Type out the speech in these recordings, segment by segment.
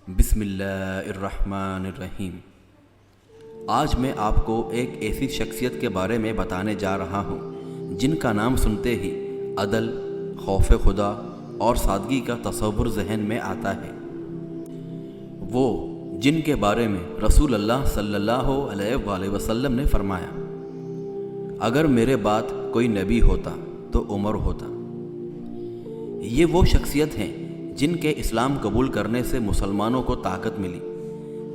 بسم اللہ الرحمن الرحیم۔ آج میں آپ کو ایک ایسی شخصیت کے بارے میں بتانے جا رہا ہوں جن کا نام سنتے ہی عدل، خوف خدا اور سادگی کا تصور ذہن میں آتا ہے۔ وہ جن کے بارے میں رسول اللہ صلی اللہ علیہ وآلہ وسلم نے فرمایا، اگر میرے بعد کوئی نبی ہوتا تو عمر ہوتا۔ یہ وہ شخصیت ہیں جن کے اسلام قبول کرنے سے مسلمانوں کو طاقت ملی،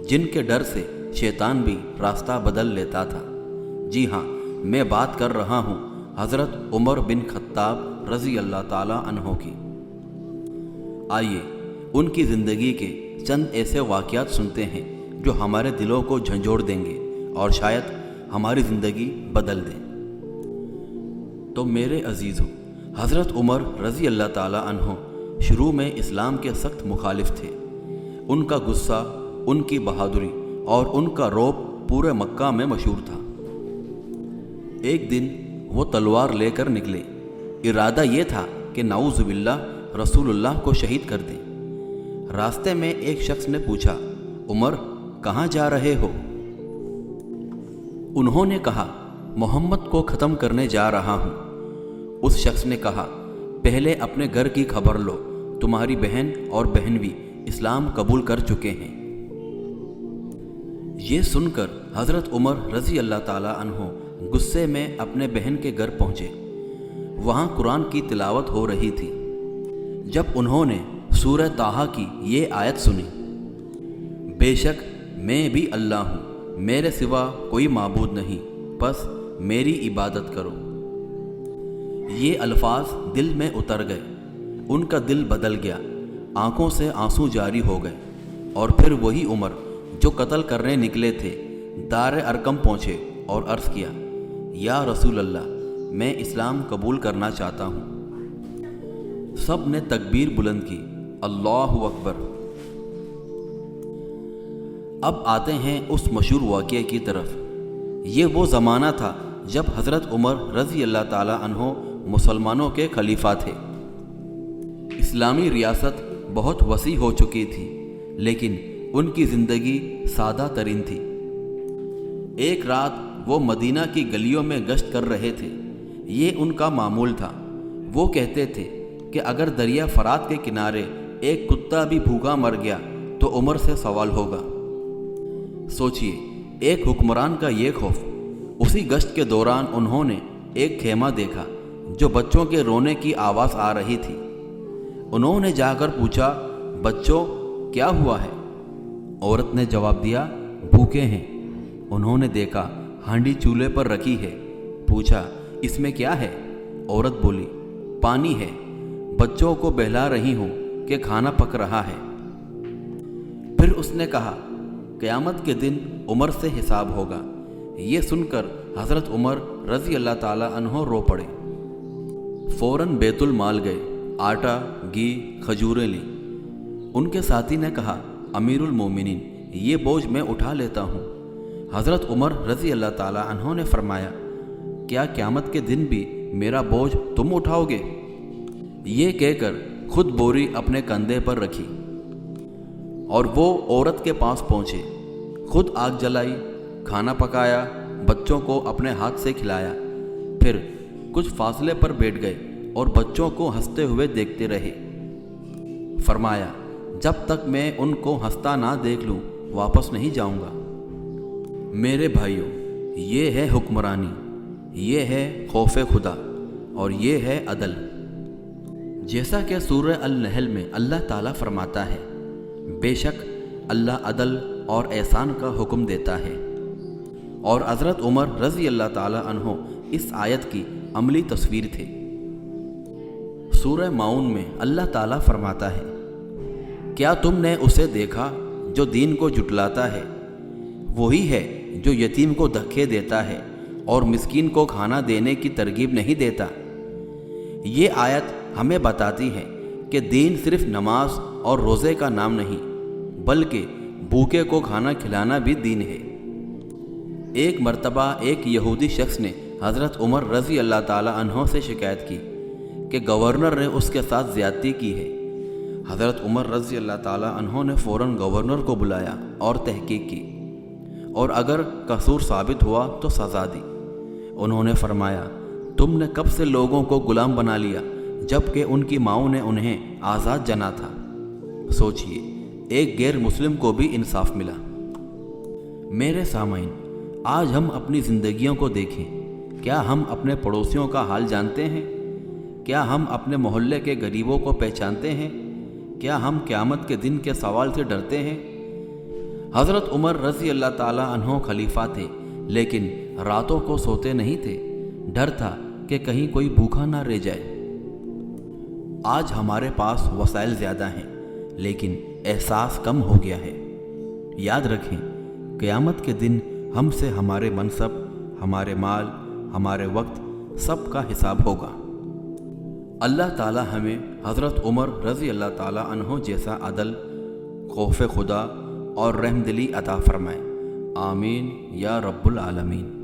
جن کے ڈر سے شیطان بھی راستہ بدل لیتا تھا۔ جی ہاں، میں بات کر رہا ہوں حضرت عمر بن خطاب رضی اللہ تعالیٰ عنہ کی۔ آئیے ان کی زندگی کے چند ایسے واقعات سنتے ہیں جو ہمارے دلوں کو جھنجھوڑ دیں گے اور شاید ہماری زندگی بدل دیں۔ تو میرے عزیزوں، حضرت عمر رضی اللہ تعالیٰ عنہ شروع میں اسلام کے سخت مخالف تھے۔ ان کا غصہ، ان کی بہادری اور ان کا رعب پورے مکہ میں مشہور تھا۔ ایک دن وہ تلوار لے کر نکلے۔ ارادہ یہ تھا کہ نعوذ باللہ رسول اللہ کو شہید کر دیں۔ راستے میں ایک شخص نے پوچھا، عمر کہاں جا رہے ہو؟ انہوں نے کہا، محمد کو ختم کرنے جا رہا ہوں۔ اس شخص نے کہا، پہلے اپنے گھر کی خبر لو، تمہاری بہن اور بہنوئی اسلام قبول کر چکے ہیں۔ یہ سن کر حضرت عمر رضی اللہ تعالیٰ عنہ غصے میں اپنے بہن کے گھر پہنچے۔ وہاں قرآن کی تلاوت ہو رہی تھی۔ جب انہوں نے سورہ طٰہٰ کی یہ آیت سنی، بے شک میں بھی اللہ ہوں، میرے سوا کوئی معبود نہیں، بس میری عبادت کرو، یہ الفاظ دل میں اتر گئے۔ ان کا دل بدل گیا، آنکھوں سے آنسو جاری ہو گئے، اور پھر وہی عمر جو قتل کرنے نکلے تھے دار ارقم پہنچے اور عرض کیا، یا رسول اللہ، میں اسلام قبول کرنا چاہتا ہوں۔ سب نے تکبیر بلند کی، اللہ اکبر۔ اب آتے ہیں اس مشہور واقعے کی طرف۔ یہ وہ زمانہ تھا جب حضرت عمر رضی اللہ تعالیٰ عنہ مسلمانوں کے خلیفہ تھے۔ اسلامی ریاست بہت وسیع ہو چکی تھی، لیکن ان کی زندگی سادہ ترین تھی۔ ایک رات وہ مدینہ کی گلیوں میں گشت کر رہے تھے۔ یہ ان کا معمول تھا۔ وہ کہتے تھے کہ اگر دریا فرات کے کنارے ایک کتا بھی بھوکا مر گیا تو عمر سے سوال ہوگا۔ سوچئے، ایک حکمران کا یہ خوف۔ اسی گشت کے دوران انہوں نے ایک خیمہ دیکھا جو بچوں کے رونے کی آواز آ رہی تھی۔ انہوں نے جا کر پوچھا، بچوں کیا ہوا ہے؟ عورت نے جواب دیا، بھوکے ہیں۔ انہوں نے دیکھا ہانڈی چولہے پر رکھی ہے۔ پوچھا، اس میں کیا ہے؟ عورت بولی، پانی ہے، بچوں کو بہلا رہی ہوں کہ کھانا پک رہا ہے۔ پھر اس نے کہا، قیامت کے دن عمر سے حساب ہوگا۔ یہ سن کر حضرت عمر رضی اللہ تعالیٰ عنہ رو پڑے۔ فوراً بیت المال گئے، آٹا، گھی، کھجوریں لیں۔ ان کے ساتھی نے کہا، امیر المومنین، یہ بوجھ میں اٹھا لیتا ہوں۔ حضرت عمر رضی اللہ تعالیٰ عنہ نے فرمایا، کیا قیامت کے دن بھی میرا بوجھ تم اٹھاؤ گے؟ یہ کہہ کر خود بوری اپنے کندھے پر رکھی اور وہ عورت کے پاس پہنچے۔ خود آگ جلائی، کھانا پکایا، بچوں کو اپنے ہاتھ سے کھلایا۔ پھر کچھ فاصلے پر بیٹھ گئے اور بچوں کو ہنستے ہوئے دیکھتے رہے۔ فرمایا، جب تک میں ان کو ہنستا نہ دیکھ لوں واپس نہیں جاؤں گا۔ میرے بھائیوں، یہ ہے حکمرانی، یہ ہے خوف خدا، اور یہ ہے عدل۔ جیسا کہ سورہ النحل میں اللہ تعالیٰ فرماتا ہے، بے شک اللہ عدل اور احسان کا حکم دیتا ہے۔ اور حضرت عمر رضی اللہ تعالیٰ عنہ اس آیت کی عملی تصویر تھے۔ سورہ ماؤن میں اللہ تعالیٰ فرماتا ہے، کیا تم نے اسے دیکھا جو دین کو جھٹلاتا ہے؟ وہی ہے جو یتیم کو دھکے دیتا ہے اور مسکین کو کھانا دینے کی ترغیب نہیں دیتا۔ یہ آیت ہمیں بتاتی ہے کہ دین صرف نماز اور روزے کا نام نہیں، بلکہ بھوکے کو کھانا کھلانا بھی دین ہے۔ ایک مرتبہ ایک یہودی شخص نے حضرت عمر رضی اللہ تعالیٰ عنہ سے شکایت کی کہ گورنر نے اس کے ساتھ زیادتی کی ہے۔ حضرت عمر رضی اللہ تعالیٰ عنہ نے فوراً گورنر کو بلایا اور تحقیق کی، اور اگر قصور ثابت ہوا تو سزا دی۔ انہوں نے فرمایا، تم نے کب سے لوگوں کو غلام بنا لیا جب کہ ان کی ماؤں نے انہیں آزاد جنا تھا؟ سوچئے، ایک غیر مسلم کو بھی انصاف ملا۔ میرے سامعین، آج ہم اپنی زندگیوں کو دیکھیں۔ کیا ہم اپنے پڑوسیوں کا حال جانتے ہیں؟ کیا ہم اپنے محلے کے غریبوں کو پہچانتے ہیں؟ کیا ہم قیامت کے دن کے سوال سے ڈرتے ہیں؟ حضرت عمر رضی اللہ تعالیٰ عنہ خلیفہ تھے، لیکن راتوں کو سوتے نہیں تھے۔ ڈر تھا کہ کہیں کوئی بھوکا نہ رہ جائے۔ آج ہمارے پاس وسائل زیادہ ہیں، لیکن احساس کم ہو گیا ہے۔ یاد رکھیں، قیامت کے دن ہم سے ہمارے منصب، ہمارے مال، ہمارے وقت، سب کا حساب ہوگا۔ اللہ تعالی ہمیں حضرت عمر رضی اللہ تعالیٰ عنہ جیسا عدل، خوف خدا اور رحم دلی عطا فرمائے۔ آمین یا رب العالمین۔